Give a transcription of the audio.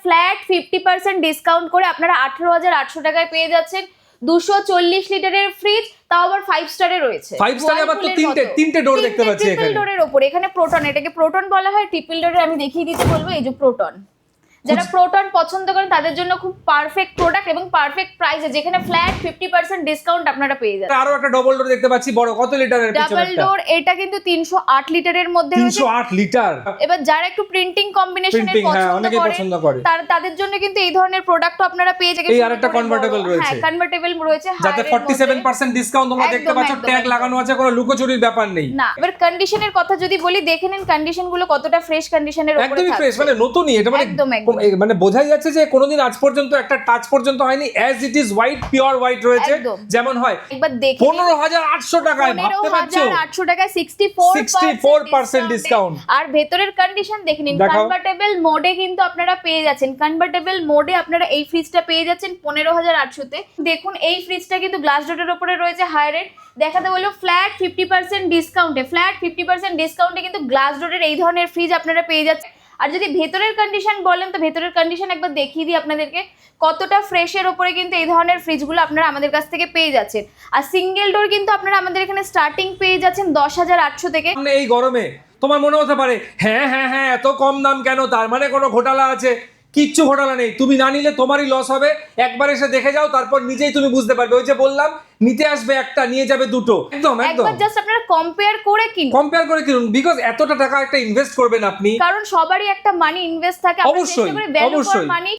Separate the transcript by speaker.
Speaker 1: Flat 50% discount করে আপনারা 18,800 টাকায় পেয়ে যাচ্ছেন 240 লিটারের ফ্রিজ, তাও আবার 5 স্টারে রয়েছে।
Speaker 2: 5 স্টারে আবার তো তিনটে ডোর দেখতে পাচ্ছি এখানে।
Speaker 1: ট্রিপল ডোরের উপরে, এখানে প্রোটন, এটাকে প্রোটন বলা হয়। ট্রিপল ডোরের আমি দেখিয়ে দিতে বলবো, এই যে প্রোটন। যারা প্রোটন পছন্দ করেন তাদের জন্য খুব পারফেক্ট প্রোডাক্ট এবং পারফেক্ট প্রাইসে, যেখানে ফ্ল্যাট 50% ডিসকাউন্ট আপনারা পেয়ে যাচ্ছেন।
Speaker 2: আরো একটা ডবল ডোর দেখতে পাচ্ছি, বড়, কত লিটারের?
Speaker 1: ডাবল ডোর, এটা কিন্তু 308 লিটারের মধ্যে রয়েছে।
Speaker 2: 308 লিটার।
Speaker 1: এবার যারা একটু প্রিন্টিং কম্বিনেশনের পছন্দ করেন তাদের জন্য কিন্তু এই ধরনের প্রোডাক্টও আপনারা পেয়ে যাবেন।
Speaker 2: এই আরেকটা কনভার্টেবল রয়েছে।
Speaker 1: হ্যাঁ, কনভার্টেবল রয়েছে,
Speaker 2: যাতে 47% ডিসকাউন্ট তোমরা দেখতে পাচ্ছ, ট্যাগ লাগানো আছে, কোনো লুকোচুরির ব্যাপার নেই।
Speaker 1: না, এবার কন্ডিশনের কথা যদি বলি, দেখে নিন কন্ডিশন গুলো কতটা ফ্রেশ কন্ডিশনের উপরে
Speaker 2: একদমই
Speaker 1: থাকছে।
Speaker 2: ফ্রেশ, মানে নতুনই। এটা মানে বোঝাই যাচ্ছে যে কোনোদিন আজ পর্যন্ত একটা টাচ পর্যন্ত হয়নি। As it is white, pure white রয়েছে যেমন হয়।
Speaker 1: একবার দেখে
Speaker 2: 15,800 টাকায়, ভাবতে পারছো?
Speaker 1: 15,800 টাকায় 64%
Speaker 2: ডিসকাউন্ট।
Speaker 1: আর ভেতরের কন্ডিশন দেখে নিন। কনভার্টেবল মোডে কিন্তু আপনারা পেয়ে যাচ্ছেন, কনভার্টেবল মোডে আপনারা এই ফ্রিজটা পেয়ে যাচ্ছেন 15,800 তে। দেখুন এই ফ্রিজটা কিন্তু গ্লাস ডোরের উপরে রয়েছে, হাই রেট। দেখাতে বললো ফ্ল্যাট 50% ডিসকাউন্টে, ফ্ল্যাট 50% ডিসকাউন্টে কিন্তু গ্লাস ডোরের এই ধরনের ফ্রিজ আপনারা পেয়ে যাচ্ছেন। আর যদি ভেতরের কন্ডিশন বলেন, তো ভেতরের কন্ডিশন একবার দেখিয়ে দিই আপনাদেরকে, কতটা ফ্রেশের উপরে কিন্তু এই ধরনের ফ্রিজগুলো আপনারা আমাদের কাছ থেকে পেয়ে যাচ্ছেন। আর সিঙ্গেল ডোর কিন্তু আপনারা আমাদের এখানে স্টার্টিং পেয়ে যাচ্ছেন 10,800 থেকে।
Speaker 2: এই গরমে তোমার মনে হতে পারে হ্যাঁ হ্যাঁ হ্যাঁ এত কম দাম কেন, তার মানে কোনো ঘোটালা আছে। কিচ্ছু ঘোটালা নেই। তুমি না নিলে তোমারই লস হবে। একবার এসে দেখে যাও, তারপর নিজেই তুমি বুঝতে পারবে। ওই যে বললাম, নিতে আসবে একটা, নিয়ে যাবে দুটো। একদম একদম।
Speaker 1: একবার জাস্ট আপনারা কম্পেয়ার করে কিনুন,
Speaker 2: বিকজ এতটা টাকা একটা ইনভেস্ট করবেন আপনি,
Speaker 1: কারণ সবারই একটা মানি ইনভেস্ট থাকে।
Speaker 2: অবশ্যই,
Speaker 1: আমরা চেষ্টা করি ভ্যালু ফর মানি